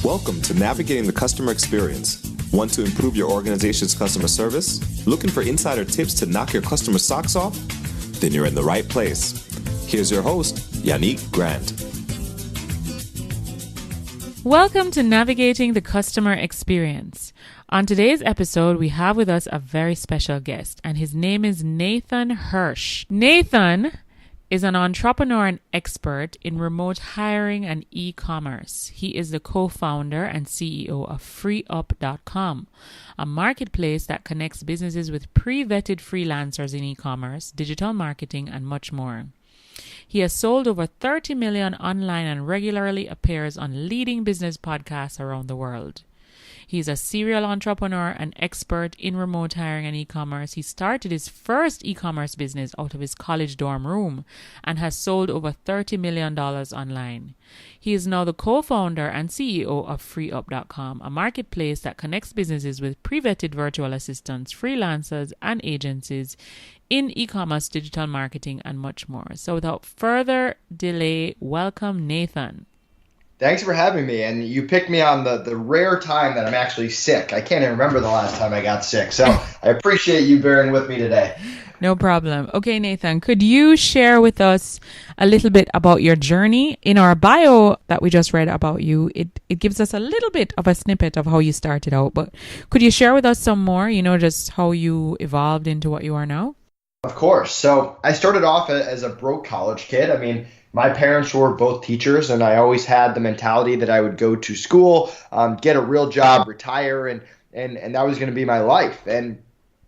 Welcome to Navigating the Customer Experience. Want to improve your organization's customer service? Looking for insider tips to knock your customer socks off? Then you're in the right place. Here's your host, Yannick Grant. Welcome to Navigating the Customer Experience. On today's episode, we have with us a very special guest, and his name is Nathan Hirsch. Nathan is an entrepreneur and expert in remote hiring and e-commerce. He is the co-founder and CEO of freeup.com, a marketplace that connects businesses with pre-vetted freelancers in e-commerce, digital marketing, and much more. He has sold over 30 million online and regularly appears on leading business podcasts around the world. He's a serial entrepreneur and expert in remote hiring and e-commerce. He started his first e-commerce business out of his college dorm room and has sold over $30 million online. He is now the co-founder and CEO of freeup.com, a marketplace that connects businesses with pre-vetted virtual assistants, freelancers, and agencies in e-commerce, digital marketing, and much more. So without further delay, welcome Nathan. Thanks for having me. And you picked me on the rare time that I'm actually sick. I can't even remember the last time I got sick. So I appreciate you bearing with me today. No problem. Okay, Nathan, could you share with us a little bit about your journey? In our bio that we just read about you, it gives us a little bit of a snippet of how you started out. But could you share with us some more, just how you evolved into what you are now? Of course. So I started off as a broke college kid. My parents were both teachers, and I always had the mentality that I would go to school, get a real job, retire, and that was going to be my life. And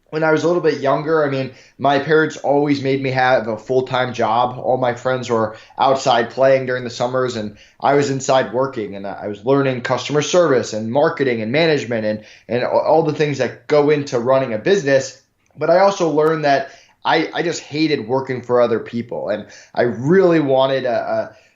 when I was a little bit younger, my parents always made me have a full-time job. All my friends were outside playing during the summers, and I was inside working, and I was learning customer service and marketing and management and all the things that go into running a business. But I also learned that I just hated working for other people, and I really wanted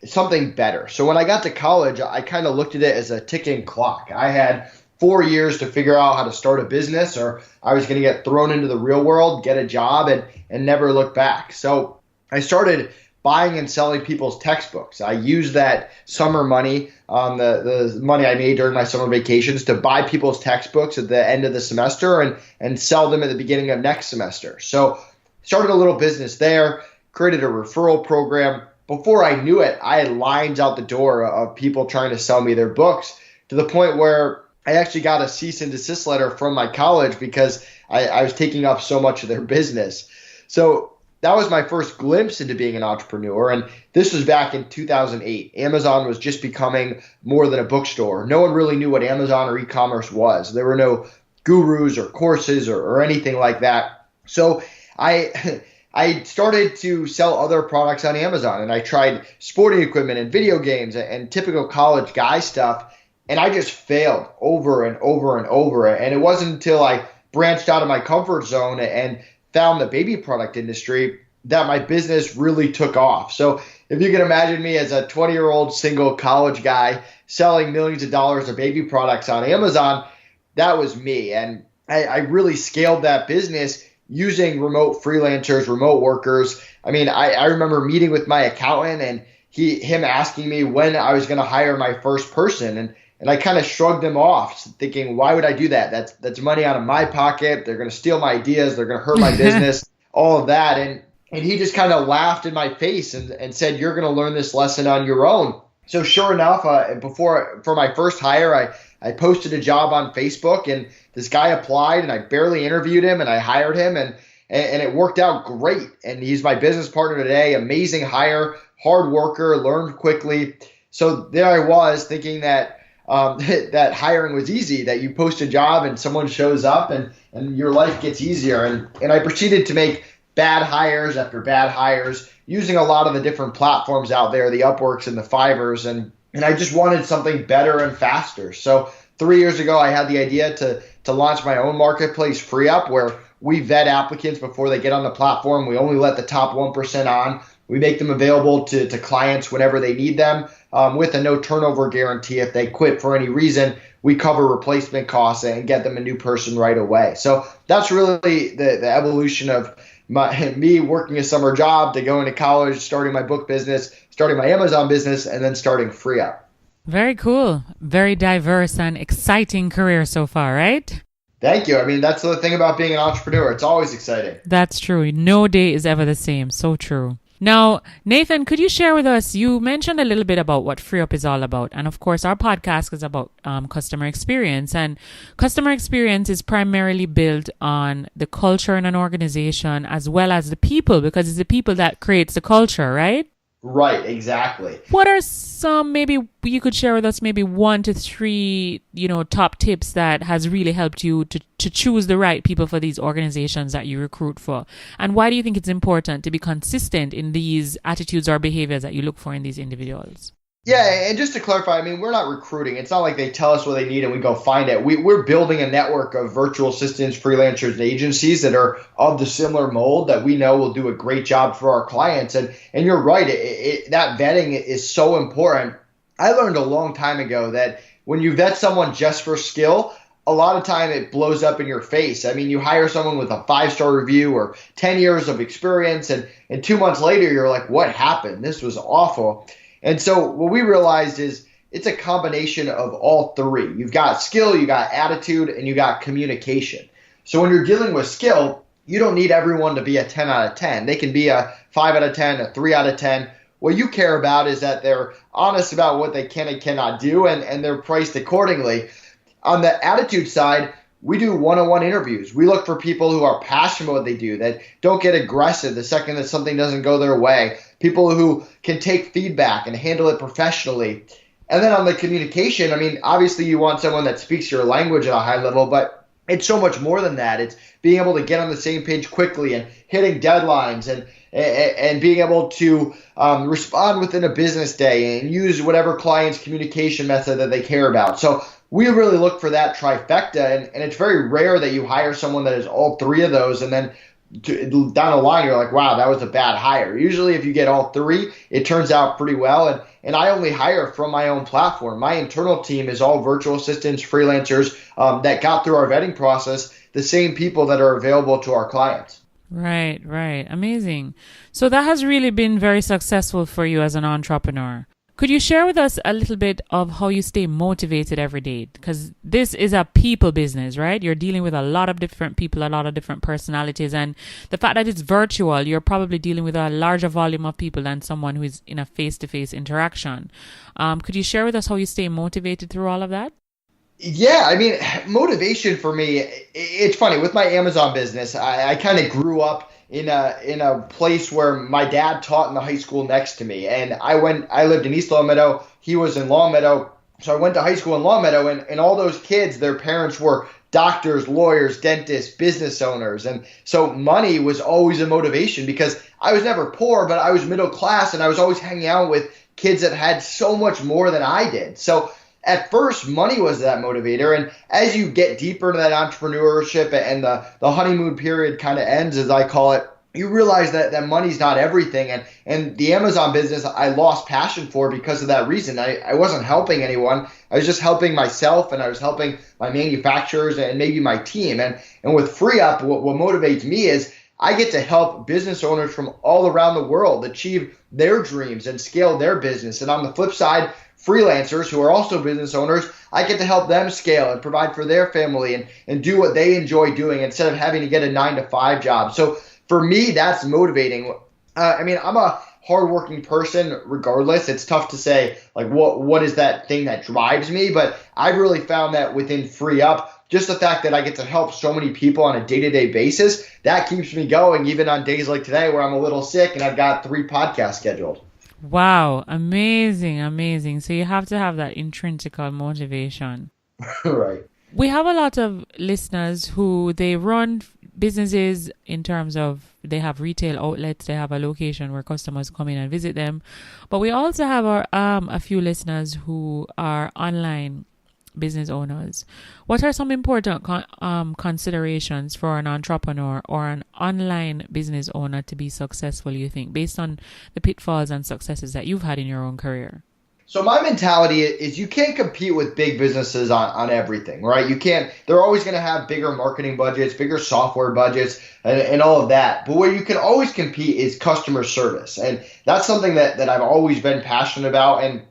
something better. So when I got to college, I kind of looked at it as a ticking clock. I had 4 years to figure out how to start a business, or I was going to get thrown into the real world, get a job, and never look back. So I started buying and selling people's textbooks. I used that summer money, the money I made during my summer vacations, to buy people's textbooks at the end of the semester and sell them at the beginning of next semester. So started a little business there, created a referral program. Before I knew it, I had lines out the door of people trying to sell me their books, to the point where I actually got a cease and desist letter from my college because I was taking up so much of their business. So that was my first glimpse into being an entrepreneur. And this was back in 2008. Amazon was just becoming more than a bookstore. No one really knew what Amazon or e-commerce was. There were no gurus or courses or anything like that. So I started to sell other products on Amazon, and I tried sporting equipment and video games and typical college guy stuff, and I just failed over and over and over. And it wasn't until I branched out of my comfort zone and found the baby product industry that my business really took off. So if you can imagine me as a 20-year-old single college guy selling millions of dollars of baby products on Amazon, that was me. And I really scaled that business using remote freelancers, remote workers. I remember meeting with my accountant and him asking me when I was going to hire my first person. And I kind of shrugged him off, thinking, why would I do that? That's money out of my pocket. They're going to steal my ideas. They're going to hurt my business, all of that. And he just kind of laughed in my face and said, you're going to learn this lesson on your own. So sure enough, for my first hire, I posted a job on Facebook, and this guy applied, and I barely interviewed him, and I hired him, and it worked out great. And he's my business partner today. Amazing hire, hard worker, learned quickly. So there I was thinking that that hiring was easy, that you post a job and someone shows up and your life gets easier. And I proceeded to make bad hires after bad hires, using a lot of the different platforms out there, the Upworks and the Fivers, and I just wanted something better and faster. So 3 years ago, I had the idea to launch my own marketplace, FreeUp, where we vet applicants before they get on the platform. We only let the top 1% on. We make them available to clients whenever they need them, with a no turnover guarantee. If they quit for any reason, we cover replacement costs and get them a new person right away. So that's really the evolution of me working a summer job to going to college, starting my book business, starting my Amazon business, and then starting FreeUp. Very cool. Very diverse and exciting career so far, right? Thank you. I mean, that's the thing about being an entrepreneur. It's always exciting. That's true. No day is ever the same. So true. Now, Nathan, could you share with us, you mentioned a little bit about what FreeUp is all about. And of course, our podcast is about customer experience. And customer experience is primarily built on the culture in an organization as well as the people, because it's the people that creates the culture, right? Right, exactly. What are some, maybe you could share with us maybe 1 to 3, top tips that has really helped you to choose the right people for these organizations that you recruit for? And why do you think it's important to be consistent in these attitudes or behaviors that you look for in these individuals? Yeah, and just to clarify, I mean, we're not recruiting. It's not like they tell us what they need and we go find it. We're building a network of virtual assistants, freelancers, and agencies that are of the similar mold that we know will do a great job for our clients. And you're right, that vetting is so important. I learned a long time ago that when you vet someone just for skill, a lot of time it blows up in your face. I mean, you hire someone with a 5-star review or 10 years of experience, and 2 months later, you're like, what happened? This was awful. And so what we realized is it's a combination of all three. You've got skill, you got attitude, and you got communication. So when you're dealing with skill, you don't need everyone to be a 10 out of 10. They can be a 5 out of 10, a 3 out of 10. What you care about is that they're honest about what they can and cannot do, and they're priced accordingly. On the attitude side, we do one-on-one interviews. We look for people who are passionate about what they do, that don't get aggressive the second that something doesn't go their way, people who can take feedback and handle it professionally. And then on the communication, I mean, obviously you want someone that speaks your language at a high level, but it's so much more than that. It's being able to get on the same page quickly and hitting deadlines and being able to respond within a business day and use whatever client's communication method that they care about. So we really look for that trifecta, and it's very rare that you hire someone that has all three of those, and then down the line you're like, wow, that was a bad hire. Usually if you get all three, it turns out pretty well, and I only hire from my own platform. My internal team is all virtual assistants, freelancers that got through our vetting process, the same people that are available to our clients. Right. Amazing. So that has really been very successful for you as an entrepreneur. Could you share with us a little bit of how you stay motivated every day? Because this is a people business, right? You're dealing with a lot of different people, a lot of different personalities. And the fact that it's virtual, you're probably dealing with a larger volume of people than someone who is in a face-to-face interaction. Could you share with us how you stay motivated through all of that? Yeah, I mean, motivation for me, it's funny. With my Amazon business, I kind of grew up in a place where my dad taught in the high school next to me. And I lived in East Longmeadow. He was in Longmeadow. So I went to high school in Longmeadow, and all those kids, their parents were doctors, lawyers, dentists, business owners. And so money was always a motivation because I was never poor, but I was middle class, and I was always hanging out with kids that had so much more than I did. So at first, money was that motivator, and as you get deeper into that entrepreneurship and the honeymoon period kind of ends, as I call it, you realize that money's not everything. And the Amazon business, I lost passion for because of that reason. I wasn't helping anyone. I was just helping myself, and I was helping my manufacturers and maybe my team. And with FreeUp, what motivates me is I get to help business owners from all around the world achieve their dreams and scale their business. And on the flip side, freelancers who are also business owners, I get to help them scale and provide for their family and do what they enjoy doing instead of having to get a 9-to-5 job. So for me, that's motivating. I mean, I'm a hardworking person regardless. It's tough to say, like, what is that thing that drives me? But I've really found that within FreeUp, just the fact that I get to help so many people on a day-to-day basis, that keeps me going even on days like today where I'm a little sick and I've got 3 podcasts scheduled. Wow. Amazing. So you have to have that intrinsic motivation. Right. We have a lot of listeners who they run businesses in terms of they have retail outlets, they have a location where customers come in and visit them. But we also have a few listeners who are online business owners. What are some important considerations for an entrepreneur or an online business owner to be successful, you think, based on the pitfalls and successes that you've had in your own career? So my mentality is you can't compete with big businesses on everything, right? You can't. They're always going to have bigger marketing budgets, bigger software budgets, and all of that. But where you can always compete is customer service. And that's something that I've always been passionate about. And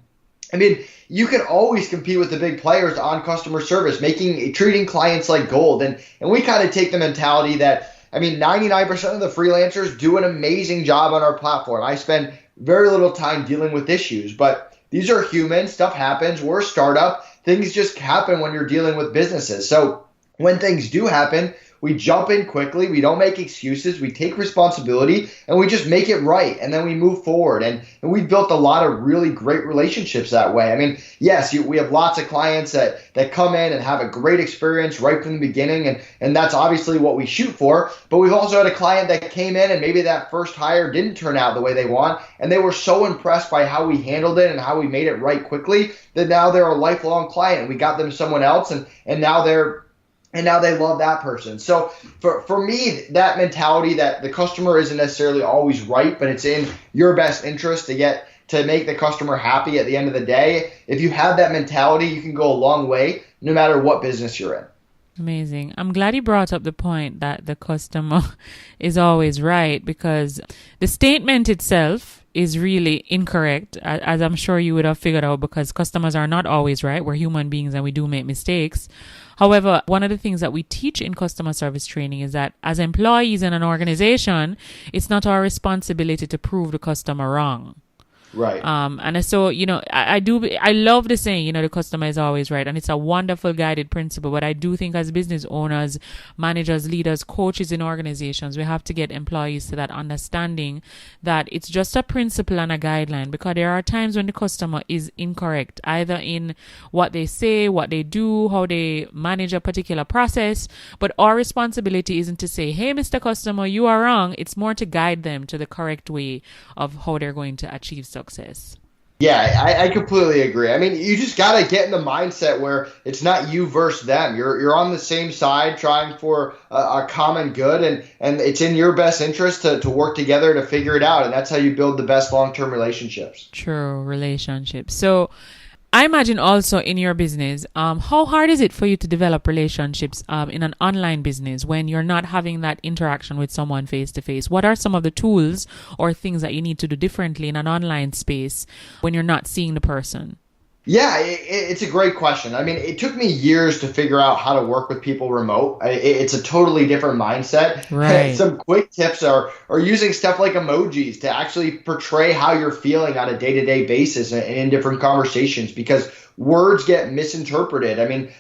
I mean, you can always compete with the big players on customer service, treating clients like gold. And we kind of take the mentality that, I mean, 99% of the freelancers do an amazing job on our platform. I spend very little time dealing with issues, but these are humans. Stuff happens. We're a startup. Things just happen when you're dealing with businesses. So when things do happen, we jump in quickly. We don't make excuses. We take responsibility and we just make it right. And then we move forward. And we've built a lot of really great relationships that way. I mean, yes, we have lots of clients that come in and have a great experience right from the beginning. And that's obviously what we shoot for. But we've also had a client that came in and maybe that first hire didn't turn out the way they want. And they were so impressed by how we handled it and how we made it right quickly that now they're a lifelong client. And we got them someone else and now they love that person. So for me, that mentality that the customer isn't necessarily always right, but it's in your best interest to make the customer happy at the end of the day. If you have that mentality, you can go a long way no matter what business you're in. Amazing. I'm glad you brought up the point that the customer is always right, because the statement itself is really incorrect, as I'm sure you would have figured out, because customers are not always right. We're human beings and we do make mistakes. However, one of the things that we teach in customer service training is that as employees in an organization, it's not our responsibility to prove the customer wrong. Right. And so, I love the saying, the customer is always right. And it's a wonderful guided principle. But I do think as business owners, managers, leaders, coaches in organizations, we have to get employees to that understanding that it's just a principle and a guideline, because there are times when the customer is incorrect, either in what they say, what they do, how they manage a particular process. But our responsibility isn't to say, hey, Mr. Customer, you are wrong. It's more to guide them to the correct way of how they're going to achieve success. Yeah, I completely agree. I mean, you just got to get in the mindset where it's not you versus them. You're on the same side trying for a common good, and it's in your best interest to work together to figure it out. And that's how you build the best long-term relationships. True relationships. So I imagine also in your business, how hard is it for you to develop relationships in an online business when you're not having that interaction with someone face to face? What are some of the tools or things that you need to do differently in an online space when you're not seeing the person? Yeah, it's a great question. I mean, it took me years to figure out how to work with people remote. It's a totally different mindset. Right. Some quick tips are using stuff like emojis to actually portray how you're feeling on a day-to-day basis and in different conversations, because words get misinterpreted. I mean,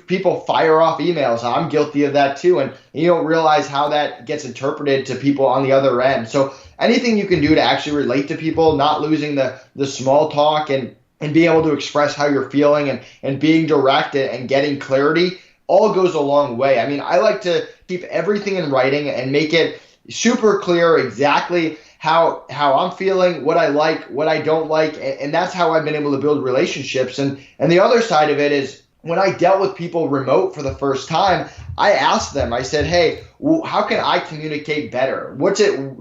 people fire off emails. I'm guilty of that too. And you don't realize how that gets interpreted to people on the other end. So anything you can do to actually relate to people, not losing the small talk and being able to express how you're feeling and being direct and getting clarity all goes a long way. I mean, I like to keep everything in writing and make it super clear exactly how I'm feeling, what I like, what I don't like. And that's how I've been able to build relationships. And the other side of it is, when I dealt with people remote for the first time, I asked them, I said, hey, how can I communicate better?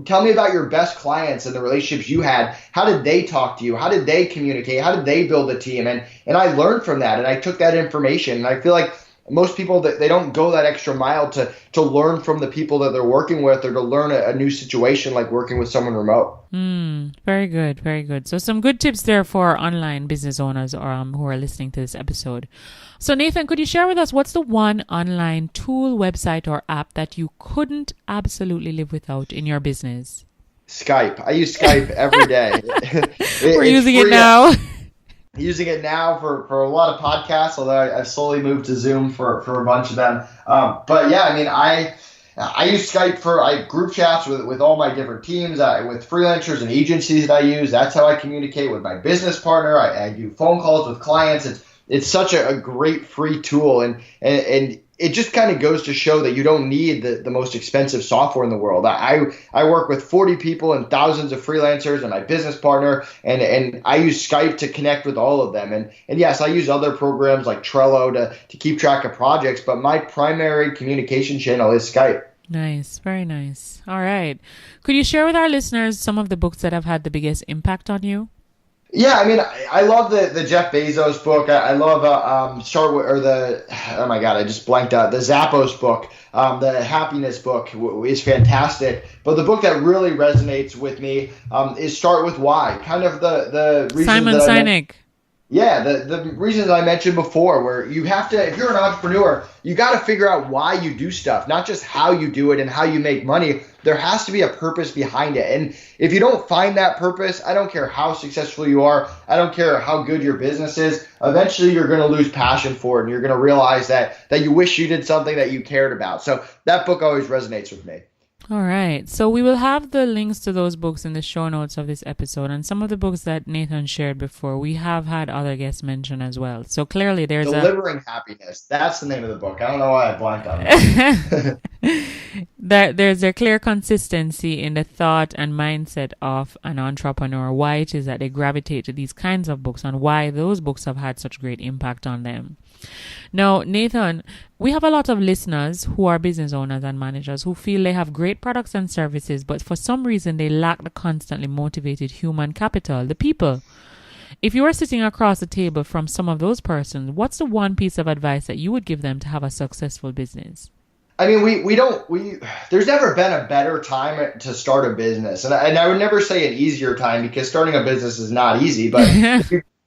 Tell me about your best clients and the relationships you had. How did they talk to you? How did they communicate? How did they build a team? And I learned from that, and I took that information. And I feel like most people, they don't go that extra mile to learn from the people that they're working with, or to learn a new situation like working with someone remote. Very good. Very good. So some good tips there for online business owners who are listening to this episode. So Nathan, could you share with us what's the one online tool, website, or app that you couldn't absolutely live without in your business? Skype. I use Skype every day. We're using it now. Using it now for a lot of podcasts, although I've slowly moved to Zoom for a bunch of them. But yeah, I mean, I use Skype for group chats with all my different teams, with freelancers and agencies that I use. That's how I communicate with my business partner. I do phone calls with clients. It's such a great free tool, and it just kind of goes to show that you don't need the most expensive software in the world. I work with 40 people and thousands of freelancers and my business partner, and I use Skype to connect with all of them. And yes, I use other programs like Trello to keep track of projects, but my primary communication channel is Skype. Nice. Very nice. All right. Could you share with our listeners some of the books that have had the biggest impact on you? Yeah, I mean, I love the Jeff Bezos book. I love oh my God, I just blanked out. The Zappos book, the Happiness book is fantastic. But the book that really resonates with me is Start With Why. Kind of the reason Simon that Sinek. Yeah, the reasons I mentioned before, where you have to, if you're an entrepreneur, you got to figure out why you do stuff, not just how you do it and how you make money. There has to be a purpose behind it. And if you don't find that purpose, I don't care how successful you are, I don't care how good your business is, eventually you're going to lose passion for it and you're going to realize that you wish you did something that you cared about. So that book always resonates with me. All right. So we will have the links to those books in the show notes of this episode. And some of the books that Nathan shared before, we have had other guests mention as well. So clearly there's Delivering Happiness. That's the name of the book. I don't know why I blanked on that. there's a clear consistency in the thought and mindset of an entrepreneur, why it is that they gravitate to these kinds of books and why those books have had such great impact on them. Now, Nathan, we have a lot of listeners who are business owners and managers who feel they have great products and services, but for some reason they lack the constantly motivated human capital, the people. If you were sitting across the table from some of those persons, what's the one piece of advice that you would give them to have a successful business? I mean, there's never been a better time to start a business. And I would never say an easier time because starting a business is not easy. But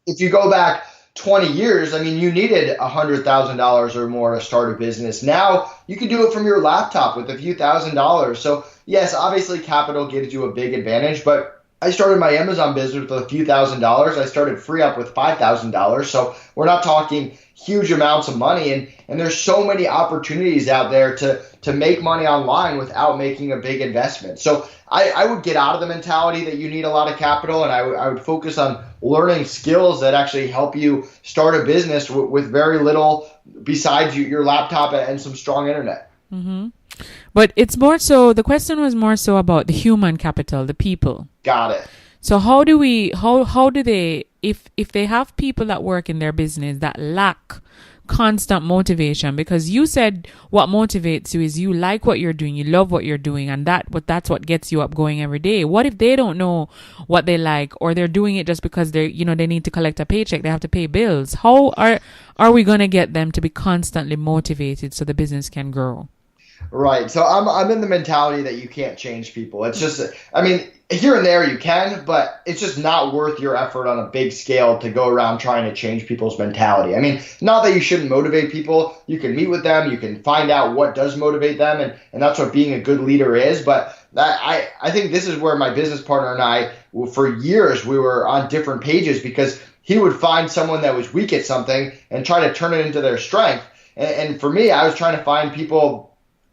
if you go back 20 years, I mean, you needed $100,000 or more to start a business. Now you can do it from your laptop with a few $1,000s. So yes, obviously capital gives you a big advantage, but I started my Amazon business with a few $1,000s. I started FreeUp with $5,000. So we're not talking huge amounts of money. And there's so many opportunities out there to make money online without making a big investment. So I would get out of the mentality that you need a lot of capital, and I would focus on learning skills that actually help you start a business with very little besides your laptop and some strong internet. Mm-hmm. But it's more so, the question was more so about the human capital, the people. Got it. So how do they, if they have people that work in their business that lack constant motivation, because you said what motivates you is you like what you're doing, you love what you're doing, and that's what gets you up going every day. What if they don't know what they like, or they're doing it just because they need to collect a paycheck, they have to pay bills? How are we going to get them to be constantly motivated so the business can grow? Right. So I'm in the mentality that you can't change people. It's just, I mean, here and there you can, but it's just not worth your effort on a big scale to go around trying to change people's mentality. I mean, not that you shouldn't motivate people. You can meet with them. You can find out what does motivate them. And that's what being a good leader is. But I think this is where my business partner and I, for years, we were on different pages because he would find someone that was weak at something and try to turn it into their strength. And for me, I was trying to find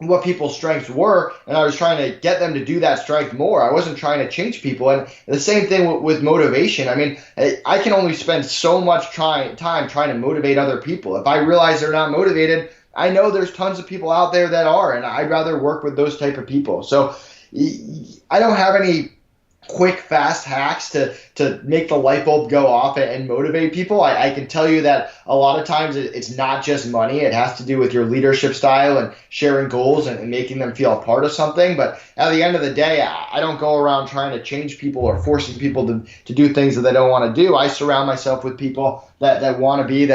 what people's strengths were, and I was trying to get them to do that strength more. I wasn't trying to change people. And the same thing with motivation. I mean, I can only spend so much time trying to motivate other people. If I realize they're not motivated, I know there's tons of people out there that are, and I'd rather work with those type of people. So I don't have any quick, fast hacks to make the light bulb go off and motivate people. I can tell you that a lot of times it's not just money. It has to do with your leadership style and sharing goals and making them feel a part of something. But at the end of the day, I don't go around trying to change people or forcing people to do things that they don't want to do. I surround myself with people that want to be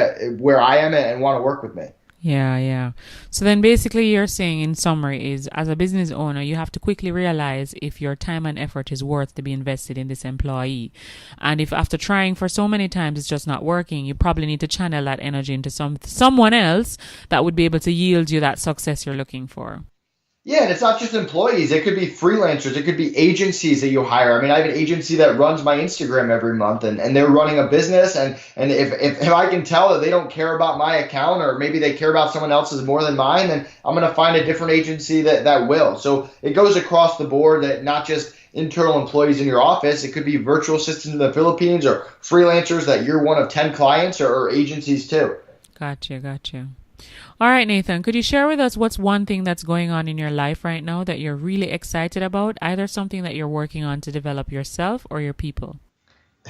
where I am and want to work with me. Yeah. So then basically you're saying in summary is, as a business owner, you have to quickly realize if your time and effort is worth to be invested in this employee. And if after trying for so many times it's just not working, you probably need to channel that energy into someone else that would be able to yield you that success you're looking for. Yeah, and it's not just employees. It could be freelancers. It could be agencies that you hire. I mean, I have an agency that runs my Instagram every month, and they're running a business. And if I can tell that they don't care about my account, or maybe they care about someone else's more than mine, then I'm going to find a different agency that will. So it goes across the board, that not just internal employees in your office. It could be virtual assistants in the Philippines or freelancers that you're one of 10 clients, or agencies too. Gotcha. All right, Nathan, could you share with us what's one thing that's going on in your life right now that you're really excited about, either something that you're working on to develop yourself or your people?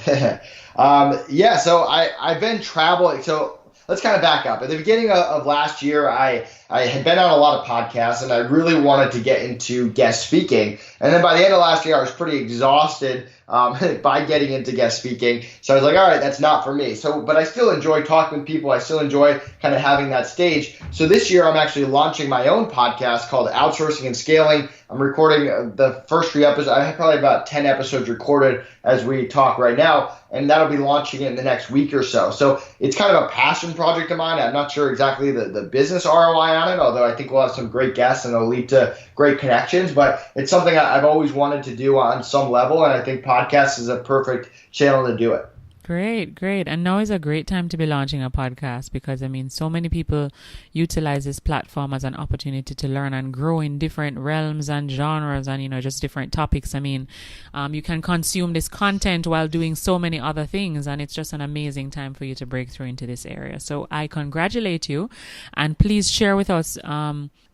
So I've been traveling. So let's kind of back up. At the beginning of last year, I I had been on a lot of podcasts and I really wanted to get into guest speaking. And then by the end of last year, I was pretty exhausted by getting into guest speaking. So I was like, all right, that's not for me. But I still enjoy talking with people. I still enjoy kind of having that stage. So this year, I'm actually launching my own podcast called Outsourcing and Scaling. I'm recording the first 3 episodes. I have probably about 10 episodes recorded as we talk right now, and that'll be launching in the next week or so. So it's kind of a passion project of mine. I'm not sure exactly the business ROI on it, although I think we'll have some great guests and it'll lead to great connections. But it's something I've always wanted to do on some level, and I think podcast is a perfect channel to do it. Great. And now is a great time to be launching a podcast because, so many people utilize this platform as an opportunity to learn and grow in different realms and genres and, just different topics. You can consume this content while doing so many other things, and it's just an amazing time for you to break through into this area. So I congratulate you, and please share with us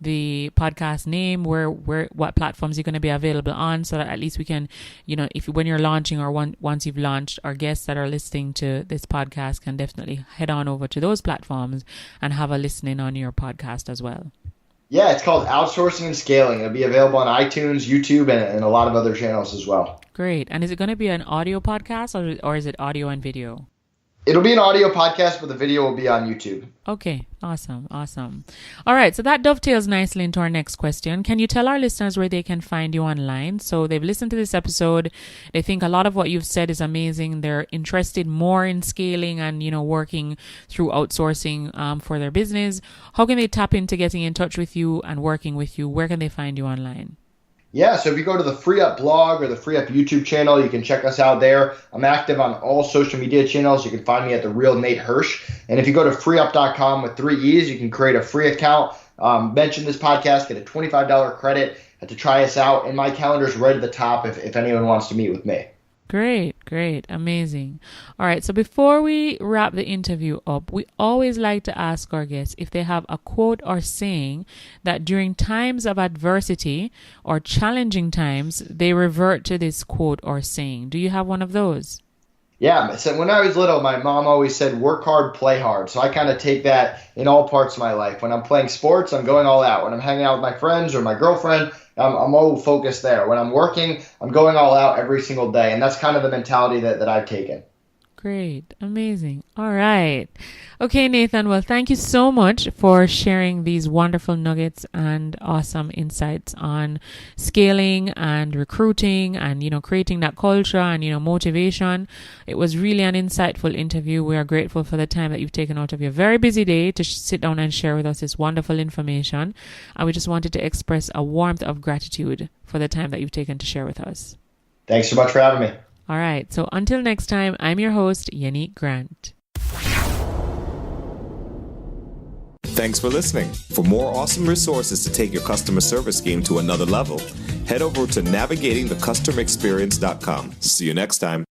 the podcast name, what platforms you're going to be available on, so that at least we can, when you're launching or once you've launched, our guests that are listening to this podcast can definitely head on over to those platforms and have a listening on your podcast as well. Yeah, it's called Outsourcing and Scaling. It'll be available on iTunes, YouTube, and a lot of other channels as well. Great. And is it going to be an audio podcast or is it audio and video? It'll be an audio podcast, but the video will be on YouTube. Okay, awesome. All right, so that dovetails nicely into our next question. Can you tell our listeners where they can find you online? So they've listened to this episode. They think a lot of what you've said is amazing. They're interested more in scaling and, working through outsourcing for their business. How can they tap into getting in touch with you and working with you? Where can they find you online? Yeah, so if you go to the FreeUp blog or the FreeUp YouTube channel, you can check us out there. I'm active on all social media channels. You can find me at The Real Nate Hirsch. And if you go to freeup.com with 3 E's, you can create a free account, mention this podcast, get a $25 credit to try us out. And my calendar is right at the top if anyone wants to meet with me. Great. Amazing. All right. So before we wrap the interview up, we always like to ask our guests if they have a quote or saying that during times of adversity or challenging times, they revert to this quote or saying. Do you have one of those? Yeah. So when I was little, my mom always said, work hard, play hard. So I kind of take that in all parts of my life. When I'm playing sports, I'm going all out. When I'm hanging out with my friends or my girlfriend, I'm all focused there. When I'm working, I'm going all out every single day. And that's kind of the mentality that I've taken. Great. Amazing. All right. Okay, Nathan. Well, thank you so much for sharing these wonderful nuggets and awesome insights on scaling and recruiting and, creating that culture and, motivation. It was really an insightful interview. We are grateful for the time that you've taken out of your very busy day to sit down and share with us this wonderful information. And we just wanted to express a warmth of gratitude for the time that you've taken to share with us. Thanks so much for having me. All right. So until next time, I'm your host, Yannick Grant. Thanks for listening. For more awesome resources to take your customer service game to another level, head over to navigatingthecustomerexperience.com. See you next time.